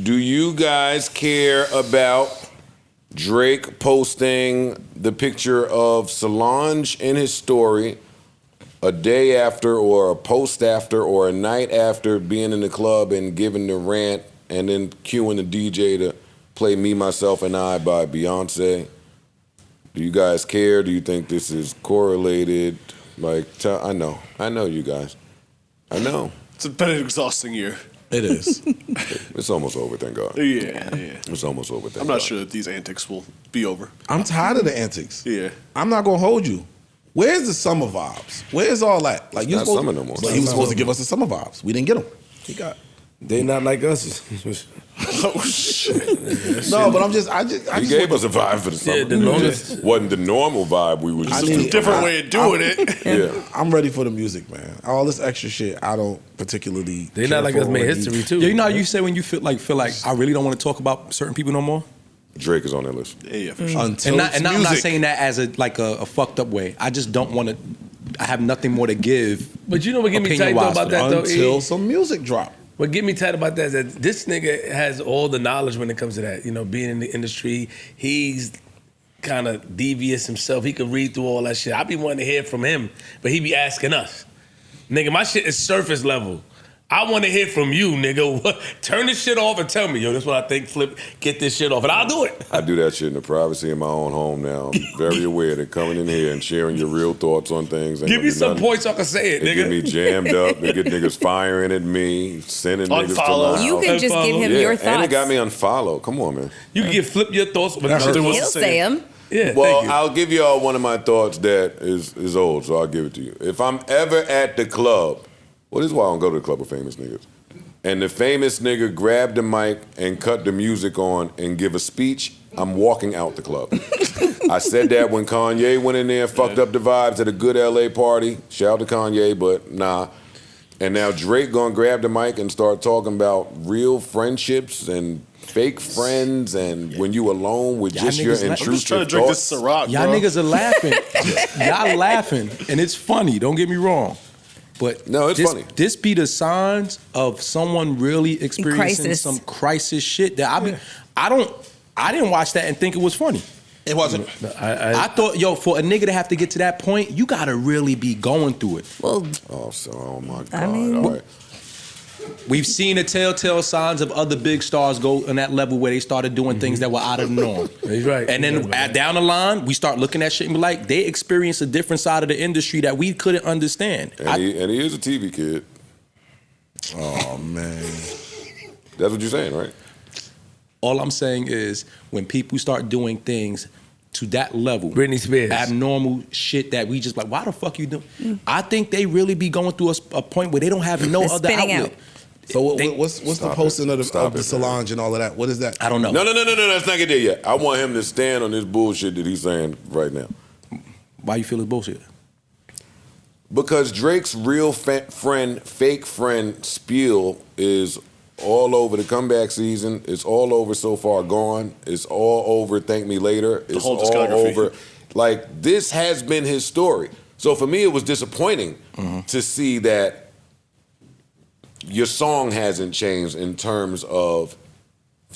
Do you guys care about Drake posting the picture of Solange in his story a day after or a post after or a night after being in the club and giving the rant and then cueing the DJ to play Me, Myself, and I by Beyonce? Do you guys care? Do you think this is correlated? Like, I know you guys. I know. It's been an exhausting year. It is. It's almost over, thank God. Yeah. It's almost over, thank God. I'm not sure that these antics will be over. I'm tired of the antics. Yeah. I'm not gonna hold you. Where's the summer vibes? Where's all that? Like, Not summer no more. He was supposed to give us the summer vibes. We didn't get them. He got. They not like us. Oh shit! No, but He gave us a vibe for the summer. Yeah, the longest. Wasn't the normal vibe we were just It's a different way of doing it. Yeah. I'm ready for the music, man. All this extra shit, I don't particularly. They not like us made history too. Yeah, you know how you say when you feel like I really don't want to talk about certain people no more. Drake is on that list. Yeah, for sure. Until And I'm not music. saying that as a fucked up way. I just don't want to. I have nothing more to give. But you know what get me tight though about that though? Until some music drop. What get me tight about that is that this nigga has all the knowledge when it comes to that. You know, being in the industry, he's kind of devious himself. He can read through all that shit. I be wanting to hear from him, but he be asking us. Nigga, my shit is surface level. I want to hear from you, nigga. Turn this shit off and tell me, yo, this is what I think, Flip, get this shit off, and I'll do it. I do that shit in the privacy of my own home now. I'm very aware that coming in here and sharing your real thoughts on things. Give me some points so I can say it, They nigga. get me jammed up. They get niggas firing at me, sending niggas to Unfollow. my house. You can just give him Yeah, your and thoughts. it got me unfollowed. Come on, man. You can get Flip your thoughts. But He'll say them. Yeah, Well, thank you. I'll give y'all one of my thoughts that is old, so I'll give it to you. If I'm ever at the club, well, this is why I don't go to the club with famous niggas. And the famous nigga grabbed the mic and cut the music on and give a speech, I'm walking out the club. I said that when Kanye went in there and fucked up the vibes at a good LA party. Shout out to Kanye, but nah. And now Drake gonna grab the mic and start talking about real friendships and fake friends and when you alone with Y'all just your niggas intrusive I'm just trying to drink thoughts. this Ciroc, Y'all bro. niggas are laughing. Y'all laughing, and it's funny. Don't get me wrong. But No, it's funny. This be the signs of someone really experiencing Crisis. some crisis shit that I didn't watch that and think it was funny. It wasn't. I thought, yo, for a nigga to have to get to that point, you gotta really be going through it. Well, Oh my God. I mean- All right. We've seen the telltale signs of other big stars go on that level where they started doing things that were out of the norm. He's right. And then down the line, we start looking at shit and be like, they experience a different side of the industry that we couldn't understand. And he is a TV kid. Oh man. That's what you're saying, right? All I'm saying is when people start doing things to that level, Britney Spears. abnormal shit that we just like, why the fuck you doing? I think they really be going through a point where they don't have no other Spinning outlet. out. So what's the Stop posting it. of the Stop it, Solange and all of that? What is that? I don't know. No, let's not get there yet. I want him to stand on this bullshit that he's saying right now. Why you feel it's bullshit? Because Drake's real friend, fake friend spiel is all over the comeback season. It's all over So Far Gone. It's all over Thank Me Later. It's whole all discography. over. Like, this has been his story. So for me, it was disappointing to see that your song hasn't changed in terms of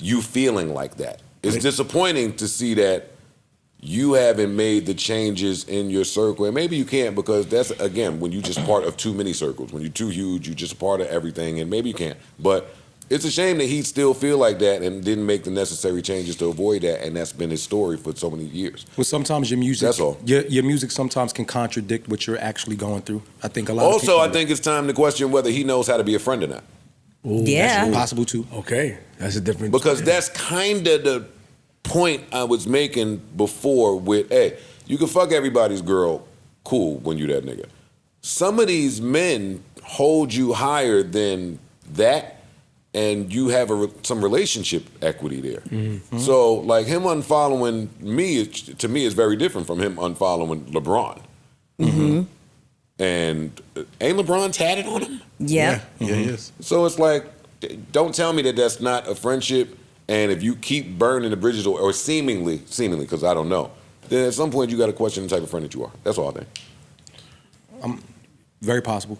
you feeling like that. It's disappointing to see that you haven't made the changes in your circle. And maybe you can't because that's, again, when you're just part of too many circles. When you're too huge, you're just part of everything, and maybe you can't. But it's a shame that he still feel like that and didn't make the necessary changes to avoid that, and that's been his story for so many years. Well, sometimes your music, That's all. Your music sometimes can contradict what you're actually going through. I think a lot of Also, people I think it's time to question whether he knows how to be a friend or not. yeah. that's possible too. Okay, that's a different. Because that's kind of the point I was making before with, hey, you can fuck everybody's girl, cool, when you that nigga. Some of these men hold you higher than that, and you have some relationship equity there. Mm-hmm. So, like, him unfollowing me, to me, is very different from him unfollowing LeBron. Mm-hmm. And ain't LeBron tatted on him? Yeah. Yeah, he is. So it's like, don't tell me that that's not a friendship. And if you keep burning the bridges, or seemingly, because I don't know, then at some point you got to question the type of friend that you are. That's all I think. Very possible.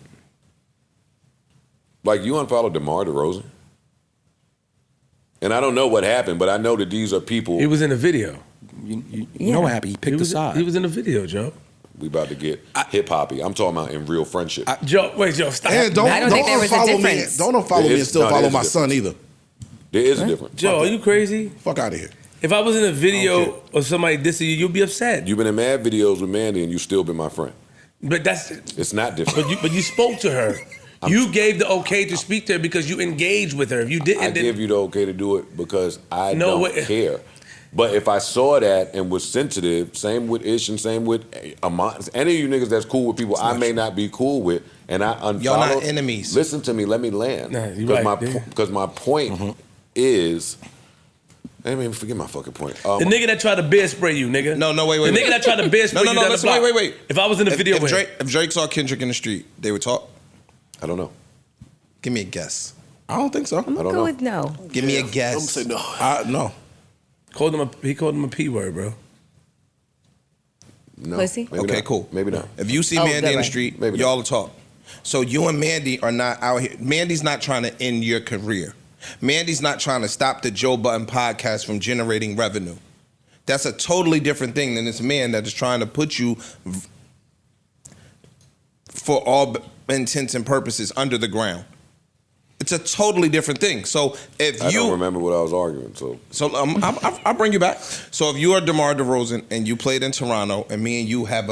Like, you unfollowed DeMar DeRozan, And I don't know what happened, but I know that these are people. He was in the video. You Yeah. know what happened? He picked a side. He was in the video, Joe. We about to get hip hoppy. I'm talking about in real friendship. Joe, wait, Joe, stop. And don't I don't think there was a unfollow me. difference. Don't unfollow There me is- and still no, there follow is a my son difference. either. There is a difference. Joe, are you crazy? Fuck out of here. If I was in a video Okay. of somebody dissing you, you'd be upset. You've been in mad videos with Mandy, and you still been my friend. But that's It's not different. but you spoke to her. You gave the okay to speak to her because you engaged with her. If you didn't, I then give you the okay to do it because I No, don't wait. care. But if I saw that and was sensitive, same with Ish and same with Amon, any of you niggas that's cool with people I may not be cool with, and I unfollow. Y'all not enemies. Listen to me. Let me land. Nah, you right, yeah. Because my point is, I didn't even forget my fucking point. the nigga that tried to bear spray you, nigga. No, wait. The nigga that tried to bear spray No, you down listen, the block. wait. If I was in the video with him, If Drake saw Kendrick in the street, they would talk. I don't know. Give me a guess. I don't think so. I'm gonna don't go know. with no. Give me a I'm guess. gonna say no. No. he called him a P word, bro. No. Pussy? Maybe Okay, not. cool. Maybe not. If you see Oh, Mandy that in the way. street, Maybe y'all will talk. So you and Mandy are not out here. Mandy's not trying to end your career. Mandy's not trying to stop the Joe Budden podcast from generating revenue. That's a totally different thing than this man that is trying to put you, for all intents and purposes, under the ground. It's a totally different thing. So if I you don't remember what I was arguing. So I'll bring you back. So if you are DeMar DeRozan and you played in Toronto, and me and you have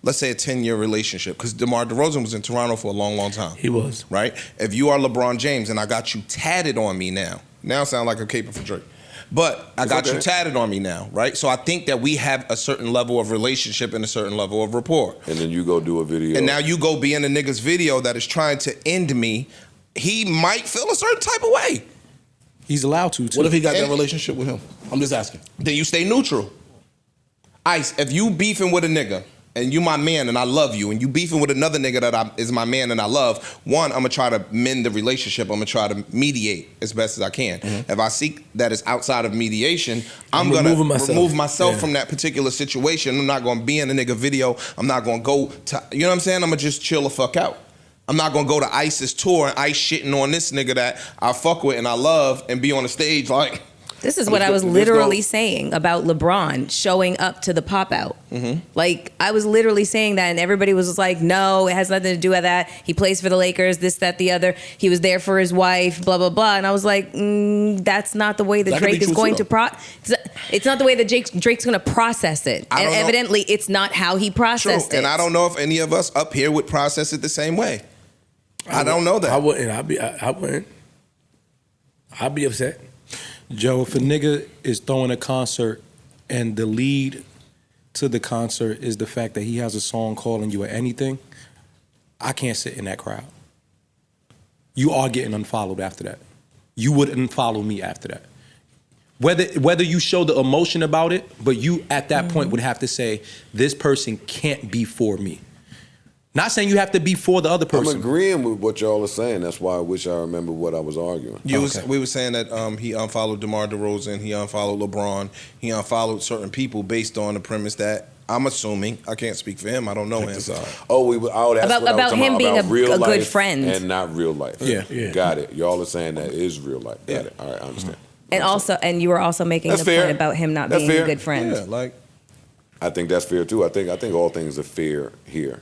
let's say a 10-year relationship, because DeMar DeRozan was in Toronto for a long, long time. He was. Right? If you are LeBron James and I got you tatted on me now I sound like a caper for Drake. But I got you tatted on me now, right? So I think that we have a certain level of relationship and a certain level of rapport. and then you go do a video. And now you go be in a nigga's video that is trying to end me. He might feel a certain type of way. He's allowed to, too. What if he got that And- relationship with him? I'm just asking. Then you stay neutral. Ice, if you beefing with a nigga and you my man and I love you, and you beefing with another nigga that is my man and I love, one, I'm gonna try to mend the relationship. I'm gonna try to mediate as best as I can. If I seek that is outside of mediation, I'm gonna removing myself. remove myself Yeah. from that particular situation. I'm not gonna be in a nigga video. I'm not gonna go to, you know what I'm saying? I'm gonna just chill the fuck out. I'm not gonna go to Ice's tour and Ice shitting on this nigga that I fuck with and I love and be on the stage like, This is what I was literally saying about LeBron showing up to the pop out. Like, I was literally saying that, and everybody was just like, no, it has nothing to do with that. He plays for the Lakers, this, that, the other. He was there for his wife, blah, blah, blah. And I was like, that's not the way that That could be Drake is true, going too, to it's not the way that Drake's going to process it. I And don't know. evidently, it's not how he processed it. and I don't know if any of us up here would process it the same way. I don't know that. I wouldn't. I wouldn't. I'd be upset. Joe, if a nigga is throwing a concert and the lead to the concert is the fact that he has a song calling you or anything, I can't sit in that crowd. You are getting unfollowed after that. You would unfollow me after that. Whether you show the emotion about it, but you at that point would have to say, this person can't be for me. Not saying you have to be for the other I'm person. agreeing with what y'all are saying. That's why I wish I remember what I was arguing. We were saying that he unfollowed DeMar DeRozan, he unfollowed LeBron, he unfollowed certain people based on the premise that I'm assuming, I can't speak for him, I don't know him. That's About- what I was about talking him being about a real good life friend. and not real life. Yeah. Got it. Y'all are saying that is real life. Got Yeah. it. All right, I understand. And you were also making That's the fair. point about him not That's being fair. a good friend. Yeah, like, I think that's fair too. I think all things are fair here.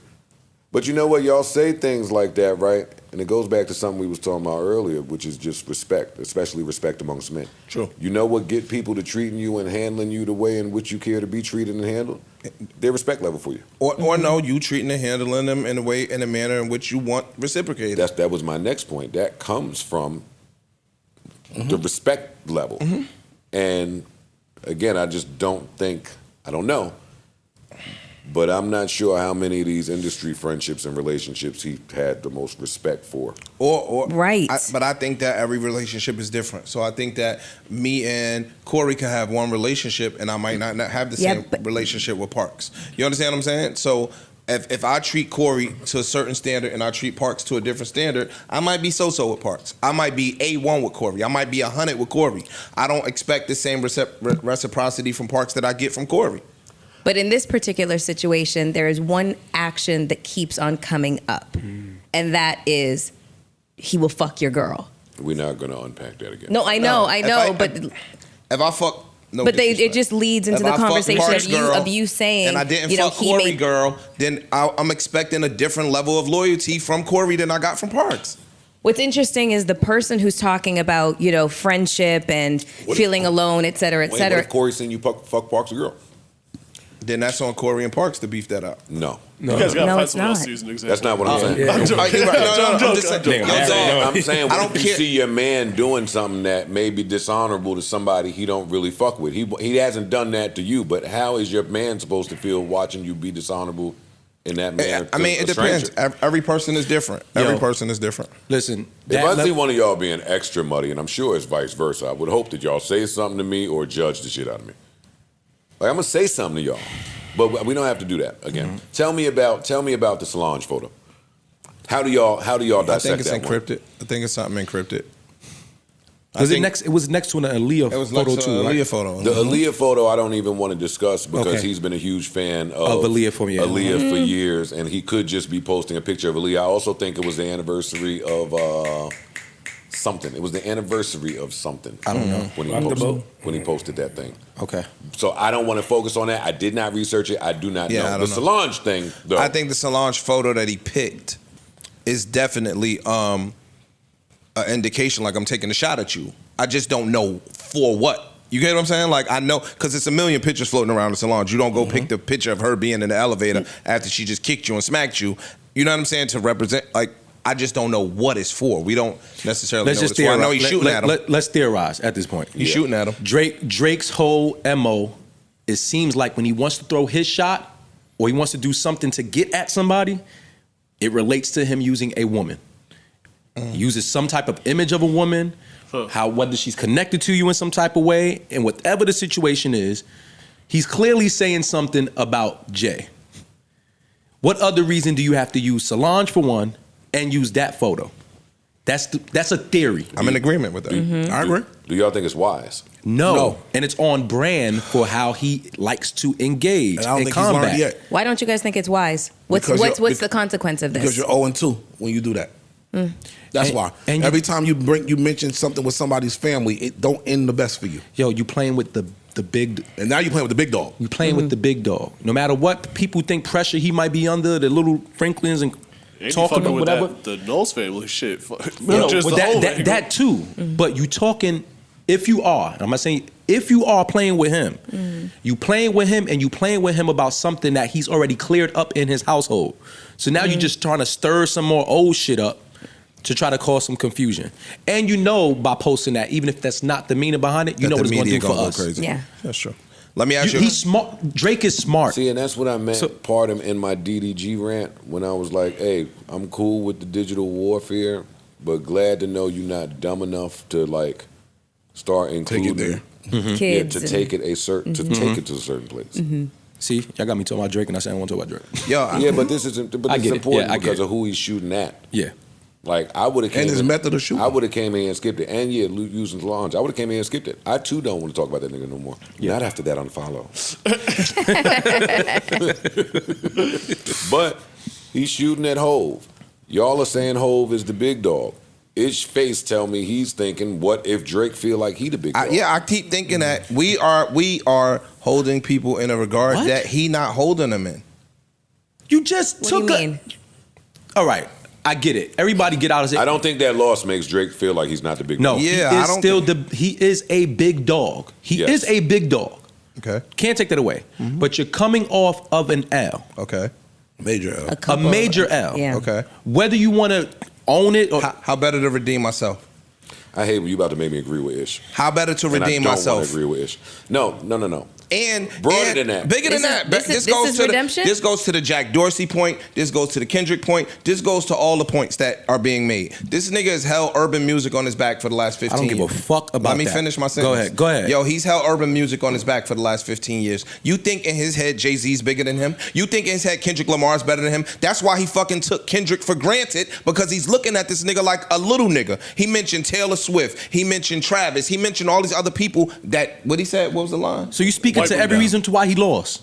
But you know what? Y'all say things like that, right? And it goes back to something we was talking about earlier, which is just respect, especially respect amongst men. True. You know what get people to treating you and handling you the way in which you care to be treated and handled? Their respect level for you. or no, you treating and handling them in a manner in which you want reciprocated. That was my next point. That comes from the respect level. And again, I just don't think, I don't know, but I'm not sure how many of these industry friendships and relationships he had the most respect for. Or Right. But I think that every relationship is different. So I think that me and Corey can have one relationship, and I might not have the Yeah, same but- relationship with Parks. You understand what I'm saying? So if I treat Corey to a certain standard and I treat Parks to a different standard, I might be so-so with Parks. I might be A1 with Corey. I might be 100 with Corey. I don't expect the same reciprocity from Parks that I get from Corey. But in this particular situation, there is one action that keeps on coming up, and that is he will fuck your girl. We're not going to unpack that again. No, I know, but If I fuck, no but it disrespect. just leads into If the I fuck conversation Parks of girl you saying, and I didn't you know, fuck he Corey made girl, then I'm expecting a different level of loyalty from Corey than I got from Parks. What's interesting is the person who's talking about, you know, friendship and feeling alone, et cetera, et Wait, cetera. what if Corey seen you fuck Parks' girl? Then that's on Corey and Parks to beef that out. No. You guys gotta No, find it's someone else not. to use an example. That's not what I'm saying. I'm joking. I'm just saying. I'm saying, I what don't if you care. see your man doing something that may be dishonorable to somebody he don't really fuck with? He hasn't done that to you, but how is your man supposed to feel watching you be dishonorable in that manner? I mean, it to a depends. stranger? Every person is different. Every person is different. Listen, If I see one of y'all being extra muddy, and I'm sure it's vice versa, I would hope that y'all say something to me or judge the shit out of me. Like, I'm gonna say something to y'all, but we don't have to do that again. Mm-hmm. Tell me about the Solange photo. How do y'all dissect I think it's that one? encrypted. I think it's something encrypted. it was next to an Aaliyah It was photo like too, right? Aaliyah photo. The Aaliyah photo, I don't even want to discuss because Okay. he's been a huge fan of Aaliyah for years, and he could just be posting a picture of Aaliyah. I also think it was the anniversary of something. It was the anniversary of something. I don't know. When he posted that thing. Okay. So I don't want to focus on that. I did not research it. I do not Yeah, know. I The don't know. Solange thing, though. I think the Solange photo that he picked is definitely an indication like I'm taking a shot at you. I just don't know for what. You get what I'm saying? Like, I know, because it's a million pictures floating around of Solange. You don't go pick the picture of her being in the elevator after she just kicked you and smacked you. You know what I'm saying? To represent, like, I just don't know what it's for. We don't necessarily Let's know just what it's for. I theorize. know he's shooting at him. Let's theorize at this point. He's shooting at him. Drake's whole MO, it seems like when he wants to throw his shot or he wants to do something to get at somebody, it relates to him using a woman. He uses some type of image of a woman, whether she's connected to you in some type of way, and whatever the situation is, he's clearly saying something about Jay. What other reason do you have to use Solange for one and use that photo? That's a theory. I'm in agreement with that. I agree. Do y'all think it's wise? No. And it's on brand for how he likes to engage And I don't in think combat. he's learned yet. Why don't you guys think it's wise? What's Because the consequence of Because this? you're 0-2 when you do that. That's And- why. and Every time you mention something with somebody's family, it don't end the best for you. Yo, you playing with the big. And now you're playing with the big dog. You playing with the big dog. No matter what people think pressure he might be under, the little Franklins and And talking you fucking about with whatever. the Knowles family shit. No, Just but the whole that angle. that too. But you talking if you are. I'm not saying if you are playing with him, you playing with him and you playing with him about something that he's already cleared up in his household. So now you're just trying to stir some more old shit up to try to cause some confusion. And you know by posting that, even if that's not the meaning behind it, you know what it's going to do for us. Crazy. Yeah. That's true. Let me ask you. He's smart. Drake is smart. See, and that's what I meant part of in my DDG rant when I was like, hey, I'm cool with the digital warfare, but glad to know you're not dumb enough to like start including there. Kids. to take it a certain to take it to a certain place. See, y'all got me talking about Drake and I said I want to talk about Drake. Yo, Yeah, but this is I get it. important Yeah, I get because it. of who he's shooting at. Yeah. Like I would have And his method of shooting. I would have came in and skipped it, and using Solange. I would have came in and skipped it. I too don't want to talk about that nigga no more. Not after that unfollow. But he's shooting at Hove. Y'all are saying Hove is the big dog. His face tell me he's thinking, what if Drake feel like he the big dog? I keep thinking that we are holding people in a regard What? that he not holding them in. You just What do you took mean? All right, I get it. Everybody get out of it. I don't think that loss makes Drake feel like he's not the big No, dog. Yeah, he I is don't still he is a big dog. He Yes. is a big dog. Okay. Can't take that away. But you're coming off of an L, Okay. Major L. a major L. Yeah. Okay. Whether you want to own it or How better to redeem myself? I hate when you about to make me agree with Ish. How better to And I redeem don't myself? want to agree with Ish. No. And Broader and than that. bigger than This is- that. this is- this goes is to redemption? this goes to the Jack Dorsey point. This goes to the Kendrick point. This goes to all the points that are being made. This nigga has held urban music on his back for the last 15 I don't years. give a fuck about Let me that. finish my sentence. Go ahead. Yo, he's held urban music on his back for the last 15 years. You think in his head Jay-Z's bigger than him? You think in his head Kendrick Lamar's better than him? That's why he fucking took Kendrick for granted, because he's looking at this nigga like a little nigga. He mentioned Taylor Swift. He mentioned Travis. He mentioned all these other people that, what he said, what was the line? so you speaking Wipe to him every down. reason to why he lost.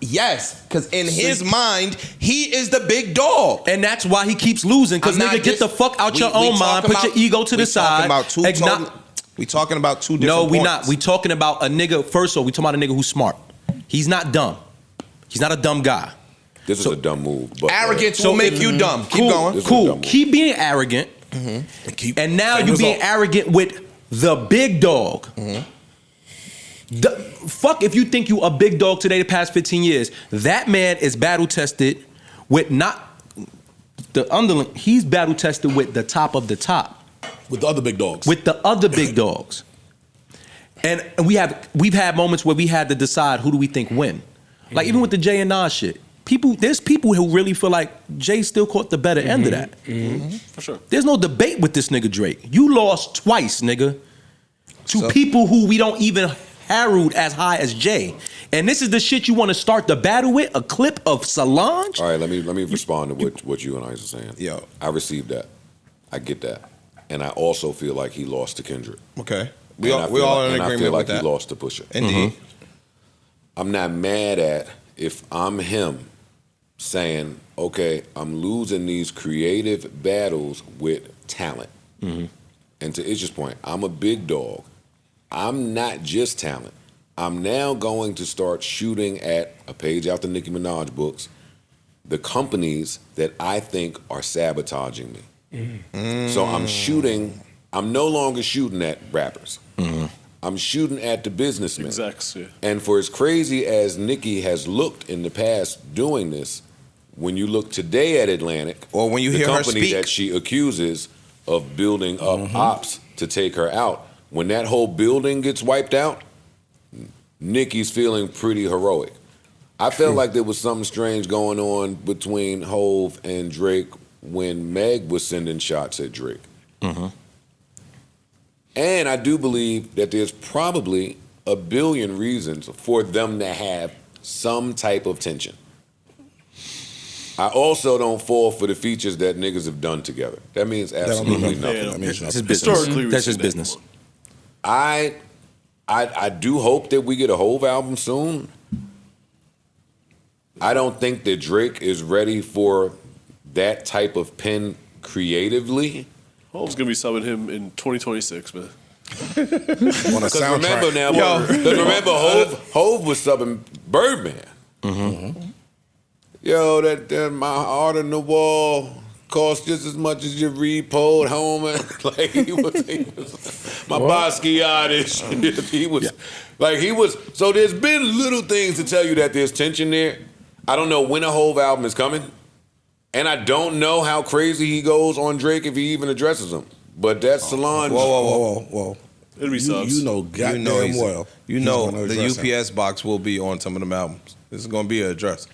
Yes, because in his mind, he is the big dog. And that's why he keeps losing. Because I'm not nigga, get the just- fuck out we- your we own mind. talking Put your about- ego to the we talking side. about two we talking about two different No, we points. not. We talking about a nigga. First of all, we talking about a nigga who's smart. He's not dumb. He's not a dumb guy. This is a dumb move. But, Arrogance So will make if- you dumb. Keep Cool, going. This is a dumb cool. move. Keep being arrogant. And now Same you being result. arrogant with the big dog. Fuck if you think you a big dog today the past 15 years. That man is battle tested with not the underling. He's battle tested with the top of the top. With the other big dogs. With the other big dogs. And we've had moments where we had to decide who do we think win. Like even with the Jay and Nas shit. There's people who really feel like Jay still caught the better end of that. For sure. There's no debate with this nigga Drake. You lost twice, nigga. To people who we don't even herald as high as Jay. And this is the shit you want to start the battle with? A clip of Solange? All right, let me respond to what you and I are saying. Yo. I received that. I get that. And I also feel like he lost to Kendrick. Okay. We And I all feel in and I agreement feel like with that. he lost to Pusha. Indeed. I'm not mad at if I'm him saying, okay, I'm losing these creative battles with talent. And to Ish's point, I'm a big dog. I'm not just talent. I'm now going to start shooting at a page out the Nicki Minaj books, the companies that I think are sabotaging me. So I'm no longer shooting at rappers. I'm shooting at the businessmen. Execs, yeah. And for as crazy as Nicki has looked in the past doing this, when you look today at Atlantic, Or when you the hear her company speak. that she accuses of building up ops to take her out, when that whole building gets wiped out, Nicki's feeling pretty heroic. I felt like there was something strange going on between Hove and Drake when Meg was sending shots at Drake. And I do believe that there's probably a billion reasons for them to have some type of tension. I also don't fall for the features that niggas have done together. That means That don't absolutely mean nothing. nothing. That means That's nothing. his business. Historically, That's we've his seen business. that. I do hope that we get a Hove album soon. I don't think that Drake is ready for that type of pen creatively. Hope's gonna be subbing him in 2026, man. On a Because soundtrack. remember now, Hove was subbing Birdman. Yo, that my art on the wall cost just as much as your repo at home. Like he was my Basquiat and shit. He was. So there's been little things to tell you that there's tension there. I don't know when a Hove album is coming, and I don't know how crazy he goes on Drake if he even addresses him. But that's Solange. Whoa. It'll be subs. You know goddamn well. You he's know gonna the address him. UPS box will be on some of them albums. This is going to be an address.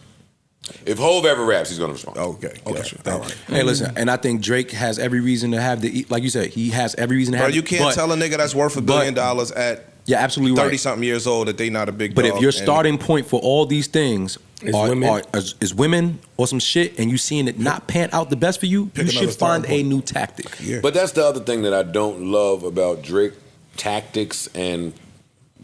If Hove ever raps, he's gonna respond. Okay. Gotcha. All right. Hey, listen, and I think Drake has every reason to have like you said, he has every reason to Bro, have you can't tell a nigga that's worth $1 billion at You're absolutely right. 30-something years old that they not a big But dog. if your and- starting point for all these things Is are women. is women or some shit, and you seeing it not pan out the best for you, Pick you another should find starting a point. new tactic. Yeah. But that's the other thing that I don't love about Drake tactics and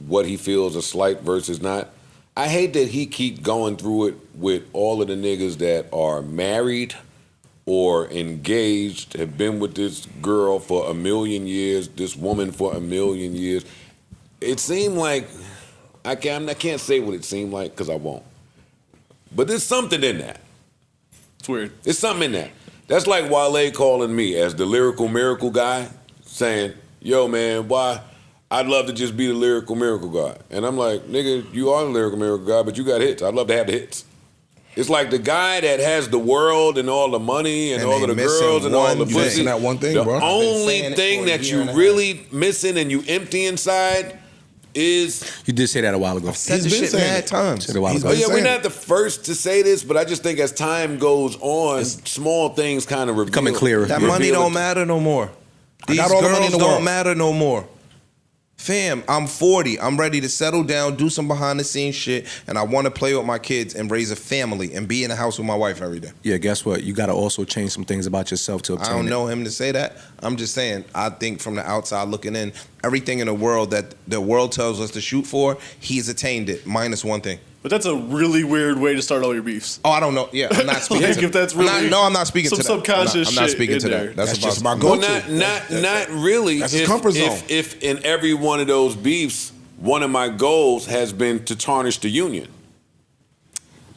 what he feels a slight versus not. I hate that he keep going through it with all of the niggas that are married or engaged, have been with this girl for 1,000,000 years, this woman for 1,000,000 years. It seemed like, I can't say what it seemed like because I won't. But there's something in that. It's weird. There's something in that. That's like Wale calling me as the lyrical miracle guy, saying, yo, man, why? I'd love to just be the lyrical miracle guy. And I'm like, nigga, you are the lyrical miracle guy, but you got hits. I'd love to have the hits. It's like the guy that has the world and all the money and all they of the missing girls and all one the thing. pussy. Missing that one thing, the bro. only saying it thing for a that year you and a really missing and you empty inside is... You did say that a while ago. said He's this been shit saying mad it. times. Said it a while He's ago. Oh yeah, we're saying not the first to say this, but I just think as time goes on, small things kind of reveal. Becoming clearer. That Yeah. money reveal don't it. matter no more. I These got all the girls money in the don't world. matter no more. Fam, I'm 40. I'm ready to settle down, do some behind the scenes shit, and I want to play with my kids and raise a family and be in the house with my wife every day. Yeah, guess what? You got to also change some things about yourself to obtain I don't it. know him to say that. I'm just saying, I think from the outside looking in, everything in the world that the world tells us to shoot for, he's attained it, minus one thing. But that's a really weird way to start all your beefs. Oh, I don't know. Yeah, I'm not speaking Like, to if that's I'm not- really no, I'm not speaking some to that. subconscious I'm not shit speaking in to there. that. That's just my Well, go-to. not really. That's his comfort zone. If in every one of those beefs, one of my goals has been to tarnish the union.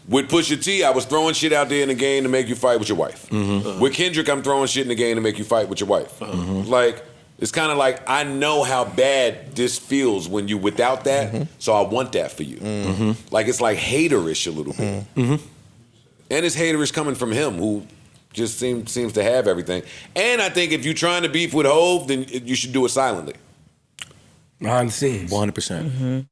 With Pusha T, I was throwing shit out there in the game to make you fight with your wife. With Kendrick, I'm throwing shit in the game to make you fight with your wife. Like, it's kind of like, I know how bad this feels when you without that, so I want that for you. Like, it's like haterish a little bit. And it's haterish coming from him, who just seems to have everything. And I think if you're trying to beef with Hove, then you should do it silently. Behind the scenes. 100%.